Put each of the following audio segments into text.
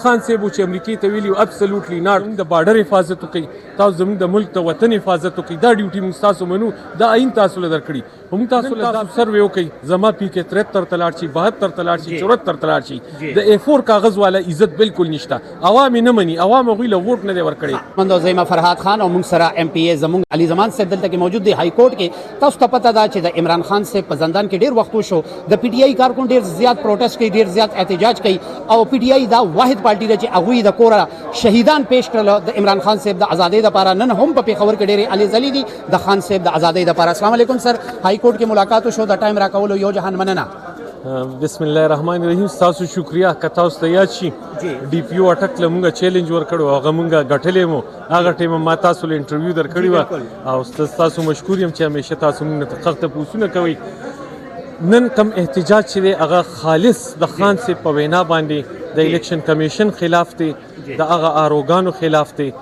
خان صاحب چې امریکای ته ویلي ابسولوټلی ناټ د بارډر حفاظت وکړي، تاسو زموږ د ملک د وطن حفاظت وکړي، دا ډیوټي موږ تاسو منو، دا آئین تاسو له درکړي، موږ تاسو له سروې وکړي، زما پی کې 73 ته لاړ شي، 72 ته لاړ شي، 74 ته لاړ شي، د A4 کاغذ والا عزت بالکل نشته، عوام نه مني، عوام هغوی له ووټ نه دی ورکړی. مندو زیما فرهاد خان او موږ سره ایم پی ای زموږ علي زمان صاحب دلته کې موجود دی های کورټ کې. تاسو ته پته ده چې د عمران خان صاحب په زندان کې ډیر وخت وشو، د پی ټی آی کارکون ډیر زیات پروټیسټ کوي، ډیر زیات احتجاج کوي، او پی ټی آی دا واحد پارټي ده چې هغوی د کوره شهیدان پیش کړل د عمران خان صاحب د ازادۍ لپاره. نن هم په پیښور کې ډېرې هلې ځلې دي د خان صاحب د ازادۍ لپاره. السلام علیکم سر، های کورټ کې ملاقات وشو، د ټایم راکولو یو جهان مننه. بسم الله الرحمن الرحیم. تاسو شکریا که تاسو ته یاد شي ډي پی او اټک له مونږه چیلنج ورکړو، هغه مونږه ګټلې مو، هغه ټایم ما تاسو له انټرویو درکړی و او تاسو مشکور یم چې همیشه تاسو مونږ ته خخته پوښتنه کوي. نن کم احتجاج چې دی هغه خالص د خان صاحب په وینا باندې د الیکشن کمیشن خلاف دی، د هغه آروګانو خلاف دی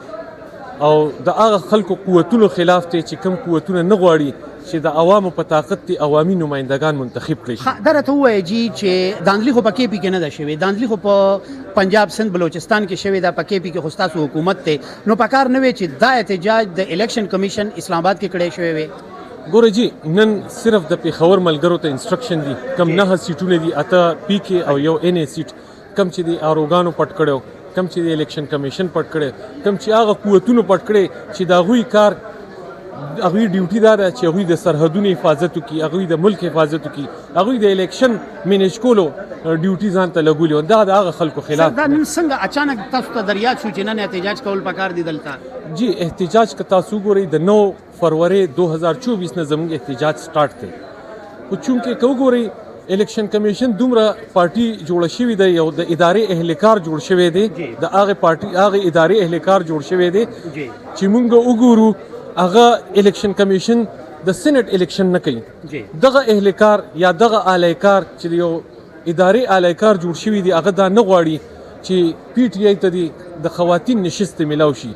او د هغه خلکو قوتونو خلاف دی چې کم قوتونه نه غواړي چې د عوامو په طاقت دی عوامي نمایندگان منتخب کړي. دا راته ووایه جی چې داندلي خو په کې پی کې نه ده شوې، داندلي خو په پنجاب سند بلوچستان کې شوې ده، په کې پی کې خو ستاسو حکومت دی، نو پکار نه وی چې دا احتجاج د الیکشن کمیشن اسلام آباد کې کړی شوی وي. ګوره جی نن صرف د پیښور ملګرو ته انسټرکشن دي، کم 9 سیټونه دي، 8 پی کې او یو ان ای سیټ، کم چې د آروګانو پټ کړو، کم چې د الیکشن کمیشن پټ کړي، کم چې هغه قوتونو پټ کړي چې د هغوی کار هغوی ډیوټي دا ده چې هغوی د سرحدونو حفاظت وکړي، هغوی د ملک حفاظت وکړي، هغوی د الیکشن مینیج کولو ډیوټي ځان ته لګولي او دا د هغه خلکو خلاف. دا نن څنګه اچانک تاسو ته دریاد شو چې نن احتجاج کول پکار دي دلته؟ جی احتجاج که تاسو ګورئ د 9 فروری 2024 نه زموږ احتجاج سٹارټ دی، خو چونکې که وګورئ الیکشن کمیشن دومره پارټي جوړه شوې ده، یو د ادارې اهلکار جوړ شوی دی، د هغې پارټي هغې ادارې اهلکار جوړ شوی دی چې موږ وګورو هغه الیکشن کمیشن د سینټ الیکشن نه کوي. دغه اهلکار یا دغه اعلیکار چې یو ادارې اعلیکار جوړ شوی دی هغه دا نه غواړي چې پی ټی آی ته د خواتین نشست میلاو شي.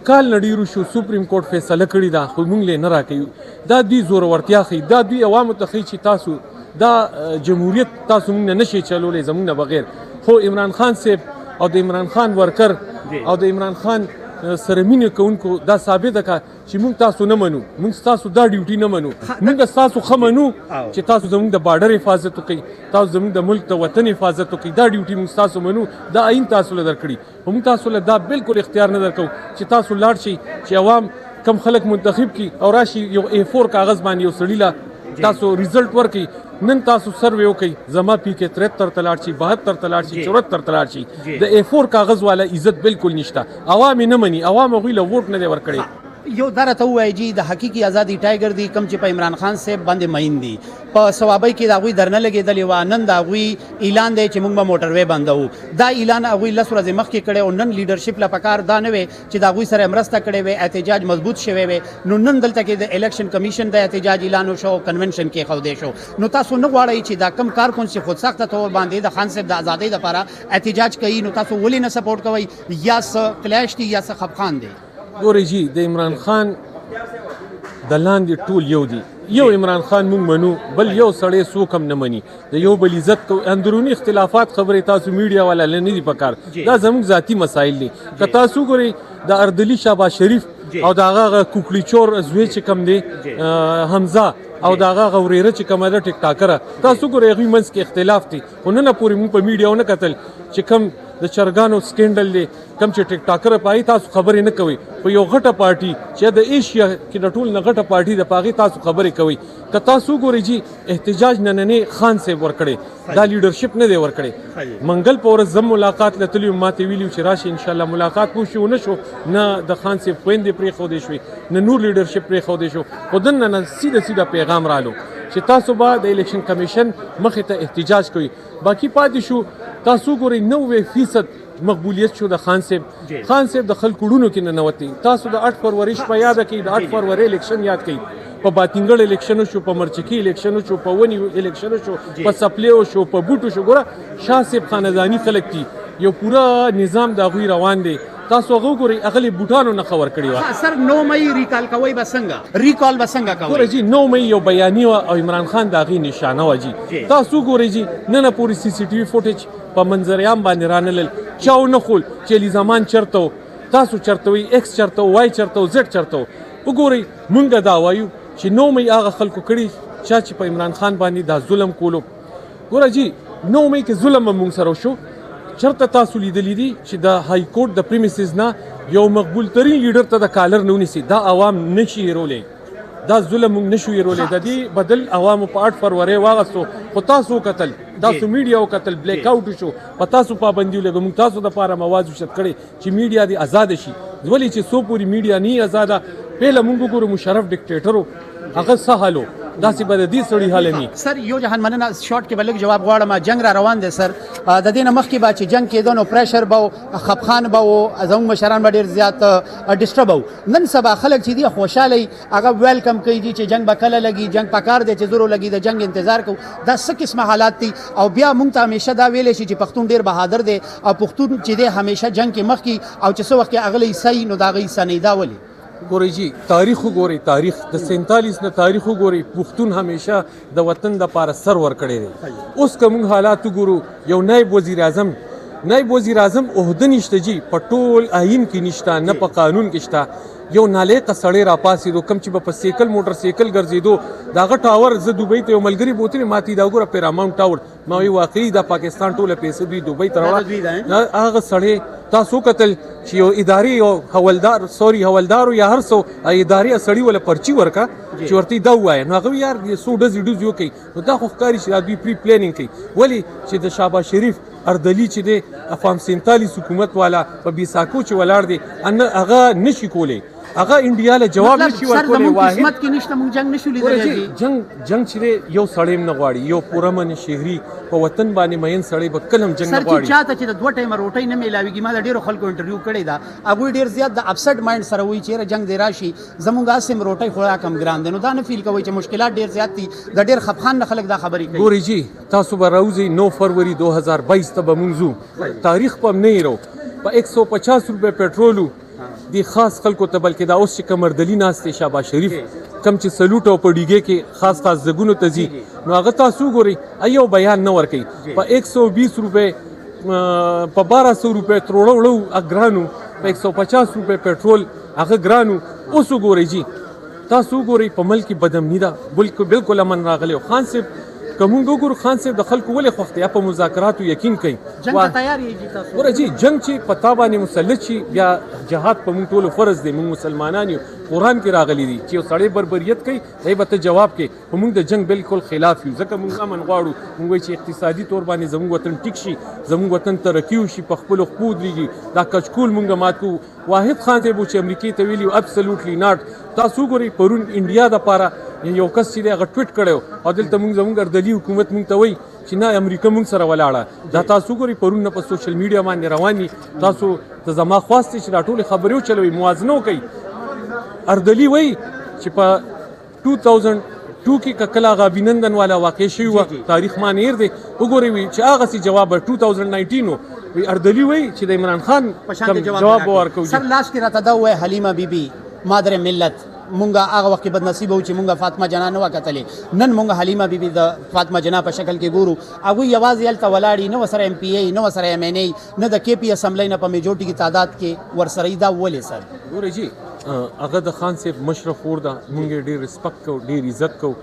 کال نډیرو شو سپریم کورټ فیصله کړې ده خو موږ له نه راکوي، دا دوی زورورتیا ښیي، دا دوی عوامو ته ښیي چې تاسو دا جمهوریت تاسو موږ نه نشئ چلولی زموږ نه بغیر. خو عمران خان صاحب او د عمران خان ورکر او د عمران خان سره مینه کوونکو دا ثابته کړه چې موږ تاسو نه منو، موږ تاسو دا ډیوټي نه منو، موږ تاسو ښه منو چې تاسو زموږ د بارډر حفاظت وکړئ، تاسو زموږ د ملک د وطن حفاظت وکړئ، دا ډیوټي موږ تاسو منو، دا آئین تاسو له درکړي، موږ تاسو له دا بالکل اختیار نه درکو چې تاسو لاړ شئ چې عوام کم خلک منتخب کی او راشي یو A4 کاغذ باندې یو سړي له تاسو ریزلټ ورکړي. نن تاسو سروې وکړئ، زما پی کې 73 ته لاړ شي، 72 ته لاړ شي، 74 ته لاړ شي، د A4 کاغذ والا عزت بالکل نشته، عوام نه مني، عوام هغوی له ووټ نه دی ورکړی. یو دا راته ووایه جی د حقیقي ازادي ټایګر دی کم چې په عمران خان صاحب باندې مین دي، په ثوابۍ کې د هغوی درنه لګېدلې وه، نن د هغوی اعلان دی چې موږ به موټروی بندوو. دا اعلان هغوی 10 ورځې مخکې کړی او نن لیډرشپ له پکار دا نه وی چې د هغوی سره مرسته کړې وی، احتجاج مضبوط شوی وی. نو نن دلته کې د الیکشن کمیشن د احتجاج اعلان وشو، کنونشن کې ښودی شو. نو تاسو نه غواړئ چې دا کم کارکون چې خودساخته طور باندې د خان صاحب د ازادۍ لپاره احتجاج کوي، نو تاسو ولې نه سپورټ کوئ؟ یا څه کلیش دی یا څه خفقان دی؟ ګورئ جی د عمران خان د لاندې ټول یو دی، یو عمران خان مونږ منو، بل یو سړی څوک هم نه مني، د یو بل عزت کو. اندرونی اختلافات خبرې تاسو میډیا والا نه دي پکار، دا زموږ ذاتی مسایل دي. که تاسو ګورئ د اردلي شهباز شریف او د هغه کوکلی چور زوی چې کم دی حمزه او د هغه ورېره چې کومه ده ټیک ټاکره، تاسو ګورئ هغوی منځ کې اختلاف دی، خو نن پورې موږ په میډیا ونه کتل چې کم د چرګانو سکینډل دی، کم چې ټیک ټاکره پای تاسو خبرې نه کوئ. په یو غټه پارټي چې د ایشیا کې د ټول نه غټه پارټي د پاغې تاسو خبرې کوئ. که تاسو ګورئ جی احتجاج نننې خان صاحب ورکړی، دا لیډرشپ نه دی ورکړی. منګل په ورځ زم ملاقات له تللی ما ته ویلي چې راشي انشاءالله ملاقات وشي، ونه شو، نه د خان صاحب خویندې پرېښودې شوې، نه نور لیډرشپ پرېښودې شو، خو دننه سیده پیغام رالو چې تاسو به د الیکشن کمیشن مخې ته احتجاج کوئ. باقي پاتې شو تاسو ګورئ 90% مقبولیت شو د خان صاحب. خان صاحب د خلکو ړونو کې ننوتی. تاسو د 8 فروری شپه یاد کړئ، د 8 فروری الیکشن یاد کړئ، په باتینګړ الیکشن شو، په مرچکی الیکشن شو، په ونی الیکشن شو، په سپلیو شو، په بوټو شو. ګوره شاه صاحب خاندانی خلک دي، یو پورا نظام د هغوی روان دی. تاسو هغه ګورئ اغلی بوټانو نه خبر کړی و. سر 9 مئی ریکال کوي بسنګ ریکال بسنګ کوي. ګورئ جی 9 مئی یو بیانیه او عمران خان د هغې نشانه و جی. تاسو ګورئ جی نن پورې سی سی ټي وي فوټیج په منظریام باندې رانلل چاو نه خول چې علی زمان چرته و تاسو چرته وئ ایکس چرته و وای چرته و زیډ چرته و وګورئ مونږ دا وایو چې نو مې هغه خلکو کړي چا چې په عمران خان باندې دا ظلم کولو ګوره جی 9 مې کې ظلم هم مونږ سره وشو چرته تاسو لیدلی دي چې د های کورټ د پریمیسز نه یو مقبول ترین لیډر ته د کالر نه ونیسي دا عوام نشي هیرولی دا ظلم موږ نشو هیرولی د دې بدل عوامو په 8 فروری واغستو خو تاسو وکتل تاسو میډیا وکتل بلیک آوټ شو په تاسو پابندي ولګو موږ تاسو د پاره مواد وشت کړي چې میډیا دې آزاد شي ولې چې سو پوری میډیا نه آزاده پهله موږ ګورو مشرف ډیکټیټر هغه سهالو داسې به د دې سړي حال نه سر یو جهان مننه شارټ کې بلک جواب غواړم جنگ را روان دی سر د دې نه مخکې به چې جنگ کېده نو پریشر به خفخان به زموږ مشران به ډېر زیات ډسټرب وو نن سبا خلک چې دي خوشحاله هغه ویلکم کوي چې جنگ به کله لګي جنگ پکار دی چې زورو لګي د جنگ انتظار کوو دا څه قسمه حالات دي او بیا موږ ته همیشه دا ویلی شي چې پښتون ډېر بهادر دی او پښتون چې دی همیشه جنگ کې مخکې او چې څه وخت کې اغلی صحیح نو دا غي سنې دا ولي ګورئ جی تاریخ وګورئ تاریخ د 47 نه تاریخ وګورئ پښتون همیشه د وطن د پاره سر ور کړی دی اوس که موږ حالات وګورو یو نایب وزیر اعظم عہده نشته جی په ټول آئین کې نشته نه په قانون کې شته یو نالیقه سړی راپاسېدو کم چې به په سیکل موټر سیکل ګرځېدو د هغه ټاور زه دوبۍ ته یو ملګري بوتلې ما ته دا وګوره پیراماونټ ټاور ما وایي واقعي دا پاکستان ټوله پیسې دوی دوبۍ ته راوړه هغه سړی تاسو کتل چې یو اداري یو هولدار یا هر څو اداري سړی ولا پرچی ورکا چې ورته دا وایي نو هغه یار سو ډز یو کوي نو دا خو ښکاري چې دوی پری پلانینګ کوي ولی چې د شهباز شریف اردلی چې دی افام 47 حکومت والا په بیساکو چې ولاړ دی ان هغه نشي کولی هغه انډیا له جواب نشي ورکولی واحد قسمت کې نشته موږ جنگ نشو لیدلی جنگ چې یو سړی نه غواړي یو پورمن شهري په وطن باندې مین سړی به کلم جنگ نه غواړي سر چې چاته چې د 2 ټایم روټۍ نه میلاویږي ما د ډیرو خلکو انټرویو کړی دا هغه ډیر زیات د اپسټ مایند سره وایي چې جنگ دی راشي زموږ اسیم روټۍ خورا کم ګران دي نو دا نه فیل کوي چې مشکلات ډیر زیات دي د ډیر خفخان نه خلک دا خبرې کوي ګوري جی تاسو به راوځي 9 فروری 2022 ته به موږ تاریخ په نه یرو په 150 روپے پټرولو دی خاص خلکو ته بلکې دا اوس چې کمردلی ناستې شهباز شریف کم چې سلوټ او په ډیګه کې خاص زګونو ته ځي نو هغه تاسو ګوري ایو بیان نه ورکي په 120 روپے په 1200 روپے تروړو اګرانو په 150 روپے پټرول هغه ګرانو اوس ګوري جی تاسو ګوري په ملک بدامنی دا بالکل امن راغلی خان صاحب کوم ګورو خان صاحب د خلکو ولې خوخته په مذاکراتو یقین کوي جنگ ته تیار یې تاسو ګوره جی جنگ چې پتا باندې مسلط شي بیا جهاد په موږ ټولو فرض دی موږ مسلمانان یو قرآن کې راغلی دي چې یو سړی بربریت کوي دی به ته جواب کې موږ د جنگ بالکل خلاف یو ځکه موږ امن غواړو موږ وایي چې اقتصادي طور باندې زموږ وطن ټیک شي زموږ وطن ترقي وشي په خپلو خپو ودرېږي دا کچکول موږ مات کوو واحد خان صاحب چې امریکې ته ویلي ابسلوټلی ناټ تاسو ګورئ پرون انډیا د پاره یو کس چې دی هغه ټویټ کړی او دلته موږ زموږ اردلي حکومت موږ ته وایي چې نه امریکا موږ سره ولاړه دا تاسو ګورئ پرون نه په سوشل میډیا باندې روان دي تاسو ته زما خواست چې دا ټولې خبرې وچلوئ موازنه وکړئ اردلي وایي چې په 2002 کې کله هغه ابینندن والا واقع شوی وه تاریخ ما نه هیر دی وګورئ چې هغسې جواب 2019 وی اردلي وایي چې د عمران خان جواب ورکوي سر لاس کې راته دا وایي حلیمه بیبي مادر ملت مونږه هغه وخت بد نصیب و چې مونږه فاطمه جنا نه وکتلې نن مونږه حلیمه بیبي د فاطمه جنا په شکل کې ګورو هغه یوازې هلته ولاړی نه وسره ایم پی ای نه وسره ایم ان ای نه د کې پی اسمبلی نه په میجورټي کې تعداد کې ورسره دا ولې سر ګورئ جی هغه د خان صاحب مشرف خور ده مونږ ډېر رسپکټ کوو ډېر عزت کوو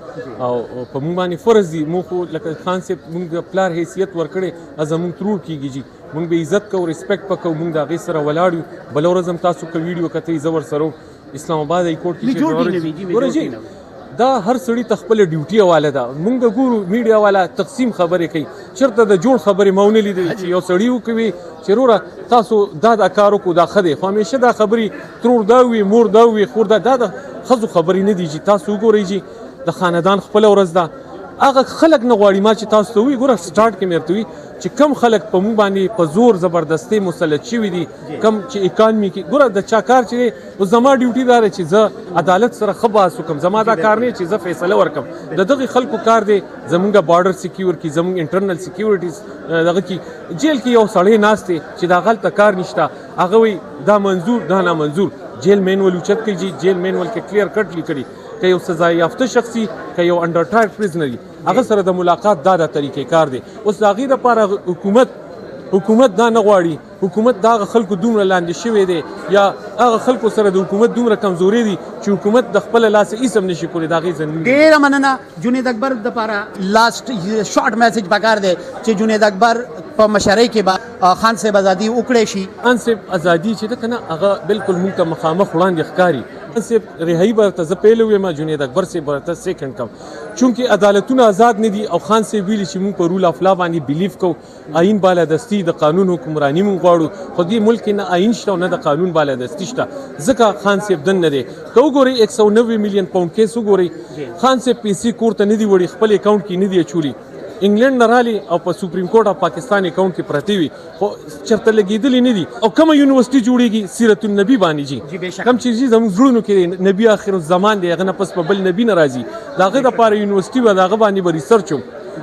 او په مونږ باندې فرض دي مونږ خو لکه خان صاحب مونږ پلار حیثیت ورکړی زمونږ ترور کېږي جی مونږ به عزت کوو رسپکټ به کوو مونږ د هغې سره ولاړ یو بله ورځ هم تاسو که ویډیو کتئ زه ورسره اسلام آباد های کورټ کې دا هر سړی ته خپل ډیوټي حواله ده مونږ ګورو میډیا والا تقسیم خبرې کوي چېرته د جوړ خبرې ما ونه لیدلې چې یو سړي وکوي چې وروره تاسو دا کار وکړو دا ښه دی خو همیشه دا خبرې ترور دا وي مور دا وي خور دا د ښځو خبرې نه دي چې تاسو وګورئ چې د خاندان خپله ورځ ده هغه خلک نه غواړي ما چې تاسو ته وایي ګوره سټارټ کې مې ورته وي چې کم خلک په موږ باندې په زور زبردستۍ مسلط شوي دي کم چې اکانمي کې ګوره د چا کار چې دی زما ډیوټي دا دی چې زه عدالت سره ښه بحث وکړم زما دا کار نه چې زه فیصله ورکړم د دغې خلکو کار دی زموږ بارډر سکیور کړي زموږ انټرنل سکیورټیز دغه کې جیل کې یو سړی ناست دی چې دا هلته کار نشته هغه وایي دا منظور دا نامنظور جیل مینول اوچت کړي جیل مینول کې کلیر کټ لیکلي که یو سزا یافته شخصي که یو انډر ټایپ پریزنر هغه سره د ملاقات دا طریقې کار دی اوس د هغې دپاره حکومت حکومت دا نه غواړي. حکومت دا هغه خلکو دومره لاندې شوی دی یا هغه خلکو سره د حکومت دومره کمزوري دي چې حکومت د خپل لاس هیڅ هم نشي کولی. د هغې ضمیر ډېره مننه جنید اکبر دپاره لاست شارټ میسج پکار دی چې جنید اکبر په مشرۍ کې به خان صاحب ازادي وکړی شي. خان صاحب ازادي چې ده که نه هغه بالکل مونږ ته مخامخ وړاندې ښکاري. خان صاحب رهایي به ورته زه پیل ویم، جنید اکبر صاحب به ورته سیکنډ کم، چونکې عدالتونه آزاد نه دي او خان صاحب ویلي چې مونږ په رول آف لا باندې بلیف کوو، آئین بالادستي د قانون حکمراني مونږ غواړو، خو دې ملک کې نه آئین شته او نه د قانون بالادستي شته، ځکه خان صاحب دننه دی. که وګورئ 190 میلیون پاونډ کیس وګورئ، خان صاحب پیسې کور ته نه دي وړي، خپل اکاونټ کې نه دي اچولي، انګلند نه رالي او په سپریم کورټ اف پاکستان اکاونټ کې پرتې وي، خو چېرته لګېدلې نه دي. او کومه یونیورسټي جوړېږي سیرت النبي باندې جي، کوم چې زموږ زړونو کې نبي آخر الزمان دی، هغه نه پس په بل نبي نه راځي، د هغه دپاره یونیورسټي به د هغه باندې به ریسرچ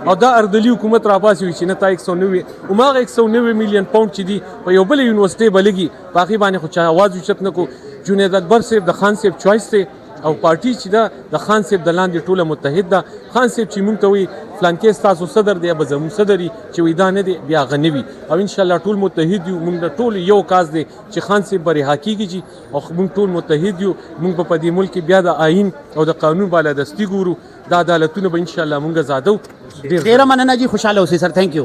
او دا اردلي حکومت راپاسي وي چې نه تا 190 هماغه 190 میلیون پاونډ چې دي په یو بل یونیورسټۍ به لګي، په هغې باندې خو چا اواز اوچت نه کو. جنید اکبر صاحب د خان صاحب چوایس دی او پارټي چې ده د خان صاحب د لاندې ټوله متحد ده. خان صاحب چې مونږ ته وایي فلانکې ستاسو صدر دی یا به زموږ صدر وي، چې وایي دا نه دی بیا هغه نه وي. او انشاءالله ټول متحد یو، مونږ د ټول یو کاز دی چې خان صاحب به رها کېږي او مونږ ټول متحد یو. مونږ به په دې ملک کې بیا د آئین او د قانون بالادستي ګورو، دا عدالتونه به انشاءالله مونږ زاده. ډېره مننه جی، خوشحاله اوسئ سر. تھینک یو.